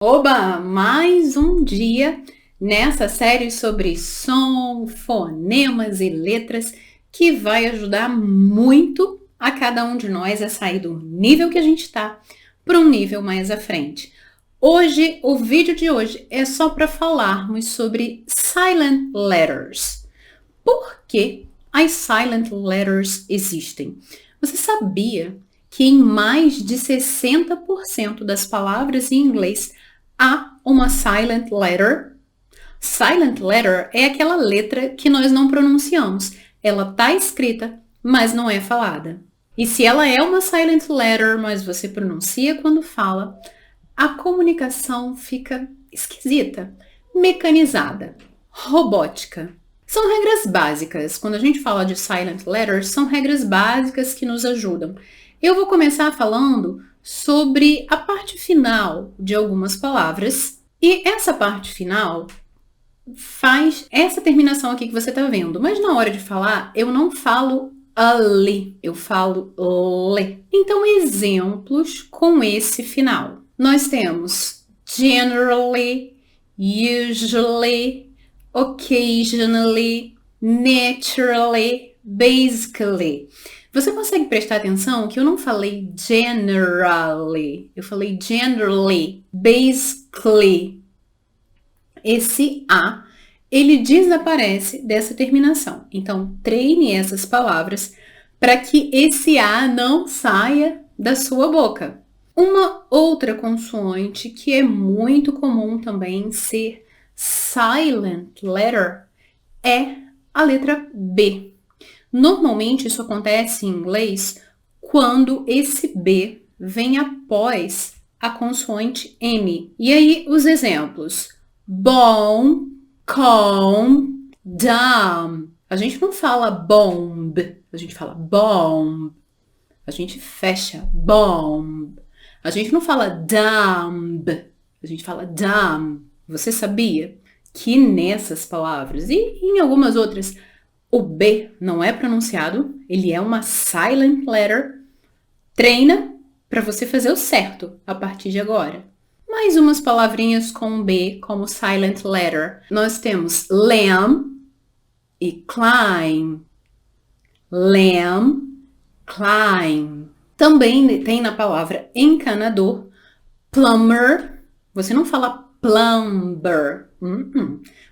Oba! Mais um dia nessa série sobre som, fonemas e letras que vai ajudar muito a cada um de nós a sair do nível que a gente está para um nível mais à frente. Hoje, o vídeo de hoje é só para falarmos sobre silent letters. Por que as silent letters existem? Você sabia que em mais de 60% das palavras em inglês há uma silent letter? Silent letter é aquela letra que nós não pronunciamos. Ela está escrita, mas não é falada. E se ela é uma silent letter, mas você pronuncia quando fala, a comunicação fica esquisita, mecanizada, robótica. São regras básicas. Quando a gente fala de silent letters, são regras básicas que nos ajudam. Eu vou começar falando sobre a parte final de algumas palavras. E essa parte final faz essa terminação aqui que você está vendo. Mas na hora de falar, eu não falo ali, eu falo le. Então, exemplos com esse final. Nós temos generally, usually, occasionally, naturally, basically. Você consegue prestar atenção que eu não falei generally, eu falei generally, basically. Esse A, ele desaparece dessa terminação. Então, treine essas palavras para que esse A não saia da sua boca. Uma outra consoante que é muito comum também ser silent letter é a letra B. Normalmente isso acontece em inglês quando esse B vem após a consoante M. E aí os exemplos: bom, calm, dumb. A gente não fala bomb, a gente fala bomb. A gente fecha bomb. A gente não fala dumb, a gente fala dumb. Você sabia que nessas palavras e em algumas outras o B não é pronunciado, ele é uma silent letter. Treina para você fazer o certo a partir de agora. Mais umas palavrinhas com B como silent letter. Nós temos lamb e climb. Lamb, climb. Também tem na palavra encanador, plumber. Você não fala plumber.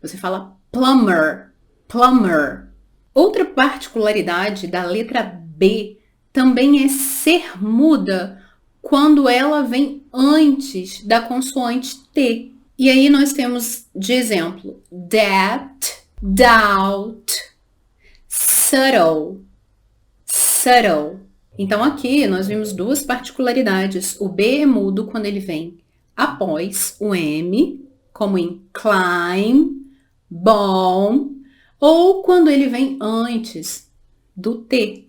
Você fala plumber, plumber. Outra particularidade da letra B também é ser muda quando ela vem antes da consoante T. E aí nós temos de exemplo that, doubt, subtle, subtle. Então aqui nós vimos duas particularidades. O B é mudo quando ele vem após o M, como em climb, bom, ou quando ele vem antes do T.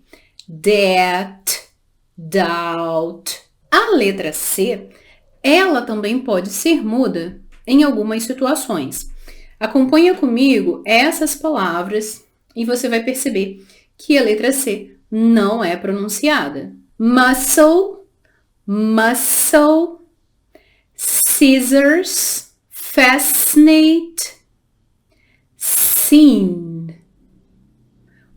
That, doubt. A letra C, ela também pode ser muda em algumas situações. Acompanha comigo essas palavras e você vai perceber que a letra C não é pronunciada. Muscle, muscle, scissors, fascinate, scene.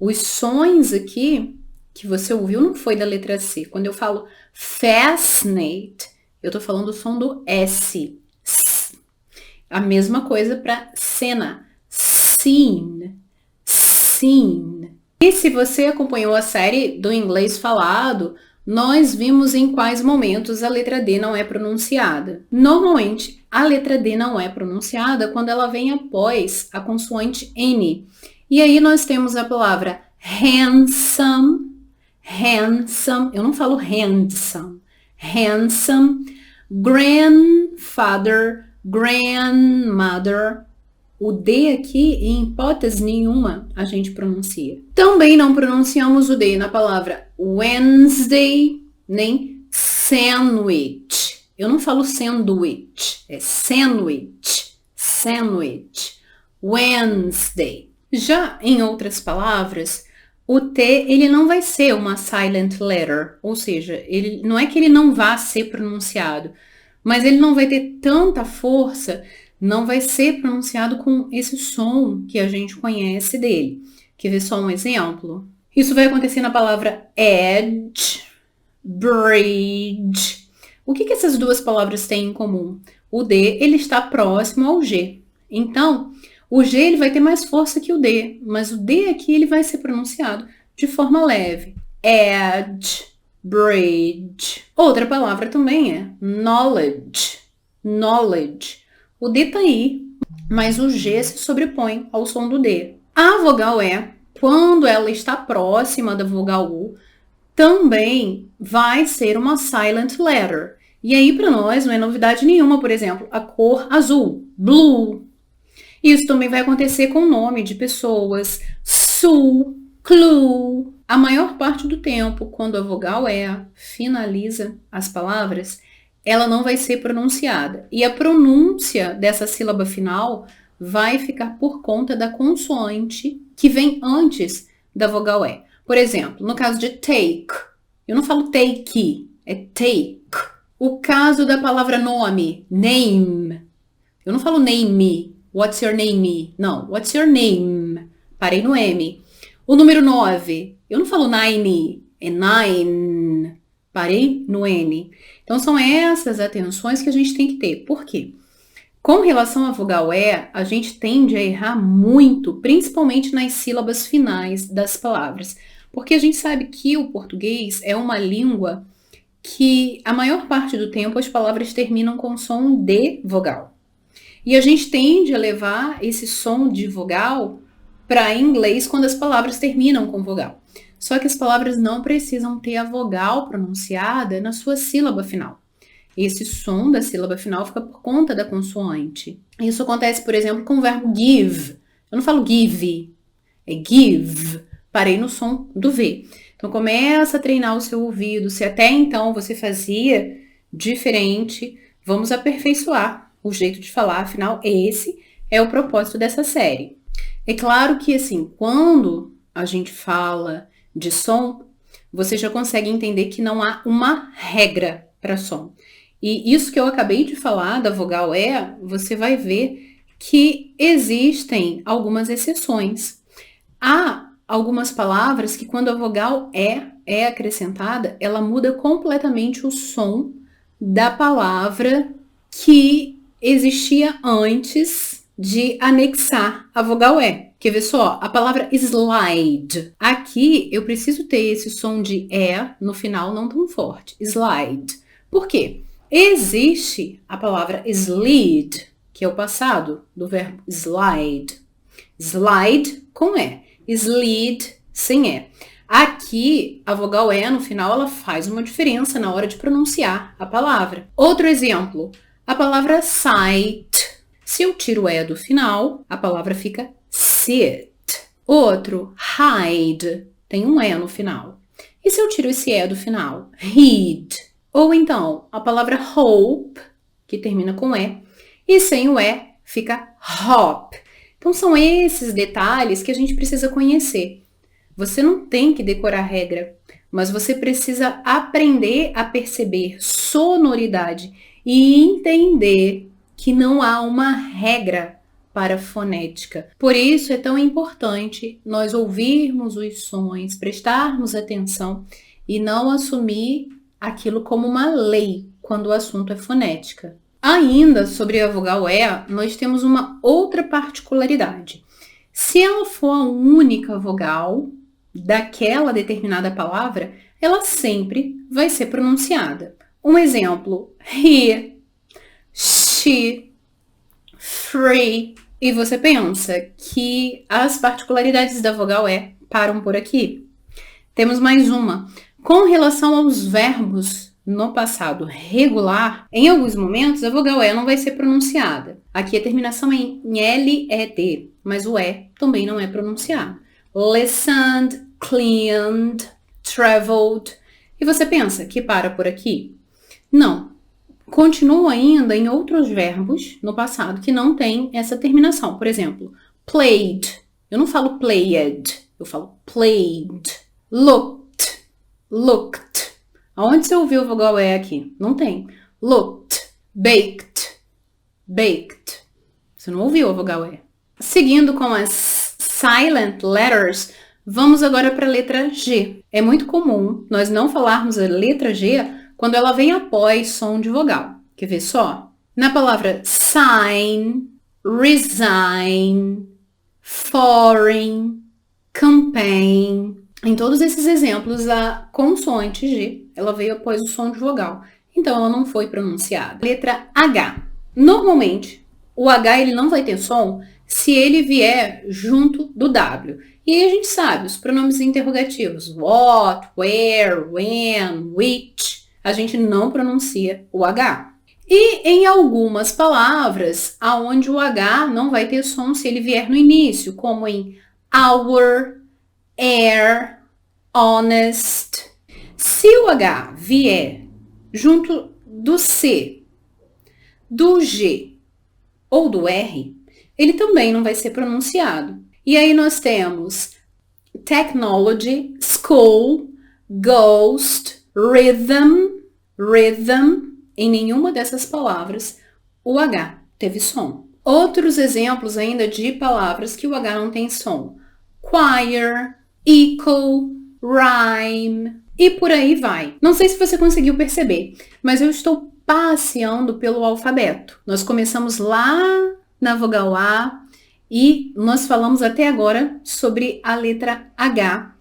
Os sons aqui que você ouviu não foi da letra C. Quando eu falo fascinate, eu tô falando o som do S. A mesma coisa para cena. Scene, scene. E se você acompanhou a série do inglês falado, nós vimos em quais momentos a letra D não é pronunciada. Normalmente, a letra D não é pronunciada quando ela vem após a consoante N. E aí nós temos a palavra handsome, handsome, eu não falo handsome, handsome, grandfather, grandmother. O D aqui, em hipótese nenhuma, a gente pronuncia. Também não pronunciamos o D na palavra Wednesday, nem sandwich. Eu não falo sandwich, é sandwich, sandwich, Wednesday. Já em outras palavras, o T ele não vai ser uma silent letter, ou seja, ele não é que ele não vá ser pronunciado, mas ele não vai ter tanta força, não vai ser pronunciado com esse som que a gente conhece dele. Quer ver só um exemplo? Isso vai acontecer na palavra edge, bridge. O que essas duas palavras têm em comum? O D, ele está próximo ao G. Então, o G ele vai ter mais força que o D, mas o D aqui ele vai ser pronunciado de forma leve. Edge, bridge. Outra palavra também é knowledge, knowledge. O D tá aí, mas o G se sobrepõe ao som do D. A vogal E, quando ela está próxima da vogal U, também vai ser uma silent letter. E aí, para nós, não é novidade nenhuma, por exemplo, a cor azul, blue. Isso também vai acontecer com o nome de pessoas, Sue, Clue. A maior parte do tempo, quando a vogal E finaliza as palavras, ela não vai ser pronunciada. E a pronúncia dessa sílaba final vai ficar por conta da consoante que vem antes da vogal E. Por exemplo, no caso de take, eu não falo take, é take. O caso da palavra nome, name, eu não falo name, what's your name? Não, what's your name? Parei no M. O número 9, eu não falo nine, é nine, parei no N. Então são essas atenções que a gente tem que ter. Por quê? Com relação à vogal E, a gente tende a errar muito, principalmente nas sílabas finais das palavras. Porque a gente sabe que o português é uma língua que a maior parte do tempo as palavras terminam com som de vogal. E a gente tende a levar esse som de vogal para inglês quando as palavras terminam com vogal. Só que as palavras não precisam ter a vogal pronunciada na sua sílaba final. Esse som da sílaba final fica por conta da consoante. Isso acontece, por exemplo, com o verbo give. Eu não falo give, é give. Parei no som do V. Então, começa a treinar o seu ouvido. Se até então você fazia diferente, vamos aperfeiçoar o jeito de falar. Afinal, esse é o propósito dessa série. É claro que, assim, quando a gente fala de som, você já consegue entender que não há uma regra para som. E isso que eu acabei de falar da vogal E, você vai ver que existem algumas exceções. Há algumas palavras que quando a vogal é acrescentada, ela muda completamente o som da palavra que existia antes de anexar a vogal E. Quer ver só? A palavra slide. Aqui eu preciso ter esse som de E no final não tão forte. Slide. Por quê? Existe a palavra slide, que é o passado do verbo slide. Slide com E. Slide sem E. Aqui, a vogal E no final, ela faz uma diferença na hora de pronunciar a palavra. Outro exemplo, a palavra sight. Se eu tiro o E do final, a palavra fica sit. Outro, hide. Tem um E no final. E se eu tiro esse E do final? Heed. Ou então, a palavra hope, que termina com E, e sem o E fica hop. Então, são esses detalhes que a gente precisa conhecer. Você não tem que decorar regra, mas você precisa aprender a perceber sonoridade e entender que não há uma regra para fonética. Por isso é tão importante nós ouvirmos os sons, prestarmos atenção e não assumir aquilo como uma lei quando o assunto é fonética. Ainda sobre a vogal E, nós temos uma outra particularidade. Se ela for a única vogal daquela determinada palavra, ela sempre vai ser pronunciada. Um exemplo, he, she, free. E você pensa que as particularidades da vogal E param por aqui? Temos mais uma. Com relação aos verbos no passado regular, em alguns momentos a vogal E não vai ser pronunciada. Aqui a terminação é em L-E-D, mas o E também não é pronunciado. Listened, cleaned, traveled. E você pensa que para por aqui? Não. Continua ainda em outros verbos no passado que não tem essa terminação. Por exemplo, played. Eu não falo played, eu falo played. Looked. Aonde você ouviu a vogal E aqui? Não tem. Looked. baked, baked. Você não ouviu a vogal E. Seguindo com as silent letters, vamos agora para a letra G. É muito comum nós não falarmos a letra G quando ela vem após som de vogal. Quer ver só? Na palavra sign, resign, foreign, campaign. Em todos esses exemplos, a consoante G, ela veio após o som de vogal. Então, ela não foi pronunciada. Letra H. Normalmente, o H ele não vai ter som se ele vier junto do W. E aí a gente sabe, os pronomes interrogativos, what, where, when, which, a gente não pronuncia o H. E em algumas palavras, aonde o H não vai ter som se ele vier no início, como em our, air, honest. Se o H vier junto do C, do G ou do R, ele também não vai ser pronunciado. E aí nós temos technology, school, ghost, rhythm, rhythm. Em nenhuma dessas palavras o H teve som. Outros exemplos ainda de palavras que o H não tem som. Choir, echo, rhyme e por aí vai. Não sei se você conseguiu perceber, mas eu estou passeando pelo alfabeto. Nós começamos lá na vogal A e nós falamos até agora sobre a letra H.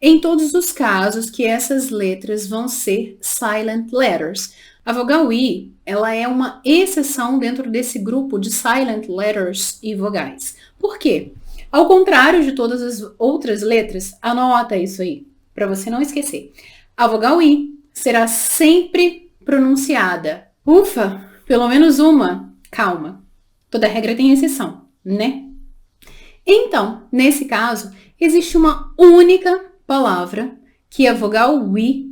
Em todos os casos que essas letras vão ser silent letters. A vogal I, ela é uma exceção dentro desse grupo de silent letters e vogais. Por quê? Ao contrário de todas as outras letras, anota isso aí, para você não esquecer. A vogal I será sempre pronunciada. Ufa, pelo menos uma. Calma. Toda regra tem exceção, né? Então, nesse caso, existe uma única palavra que a vogal I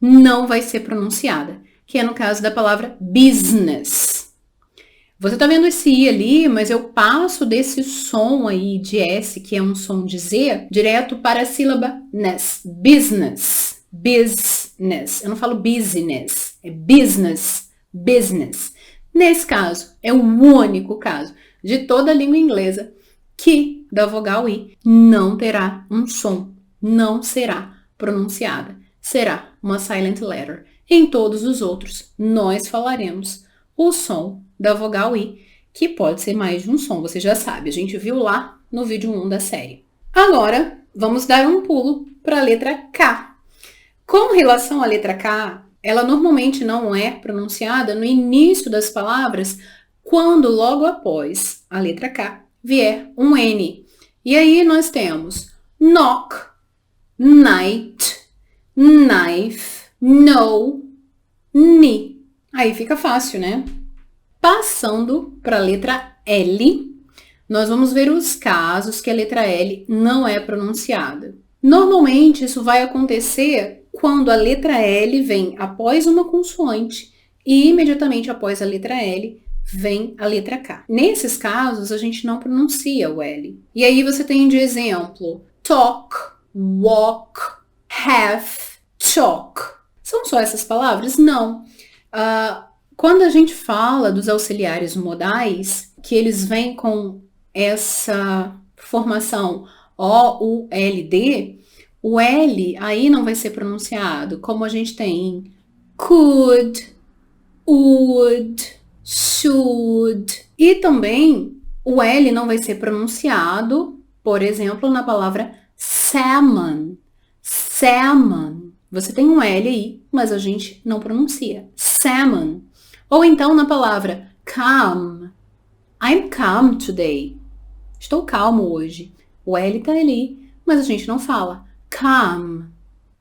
não vai ser pronunciada, que é no caso da palavra business. Você tá vendo esse I ali, mas eu passo desse som aí de S, que é um som de Z, direto para a sílaba ness. Business. Business. Eu não falo business, é business. Business. Nesse caso, é o único caso de toda a língua inglesa que da vogal I não terá um som, não será pronunciada, será uma silent letter. Em todos os outros, nós falaremos o som da vogal I, que pode ser mais de um som, você já sabe, a gente viu lá no vídeo 1 da série. Agora, vamos dar um pulo para a letra K. Com relação à letra K, ela normalmente não é pronunciada no início das palavras, quando logo após a letra K vier um N. E aí nós temos knock, night, knife, no, ni. Aí fica fácil, né? Passando para a letra L, nós vamos ver os casos que a letra L não é pronunciada. Normalmente isso vai acontecer quando a letra L vem após uma consoante e imediatamente após a letra L vem a letra K. Nesses casos, a gente não pronuncia o L. E aí você tem de exemplo talk, walk, have, chalk. São só essas palavras? Não. Quando a gente fala dos auxiliares modais, que eles vêm com essa formação O-U-L-D, o L aí não vai ser pronunciado, como a gente tem could, would, should. E também o L não vai ser pronunciado, por exemplo, na palavra salmon. Salmon. Você tem um L aí, mas a gente não pronuncia. Salmon. Ou então na palavra calm. I'm calm today. Estou calmo hoje. O L tá ali, mas a gente não fala. Calm.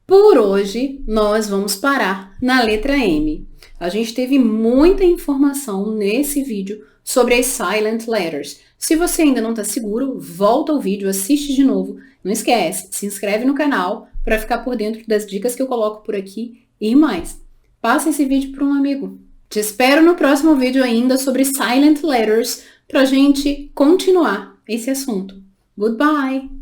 Por hoje, nós vamos parar na letra M. A gente teve muita informação nesse vídeo sobre as silent letters. Se você ainda não está seguro, volta ao vídeo, assiste de novo. Não esquece, se inscreve no canal para ficar por dentro das dicas que eu coloco por aqui e mais. Passa esse vídeo para um amigo. Te espero no próximo vídeo ainda sobre silent letters para a gente continuar esse assunto. Goodbye!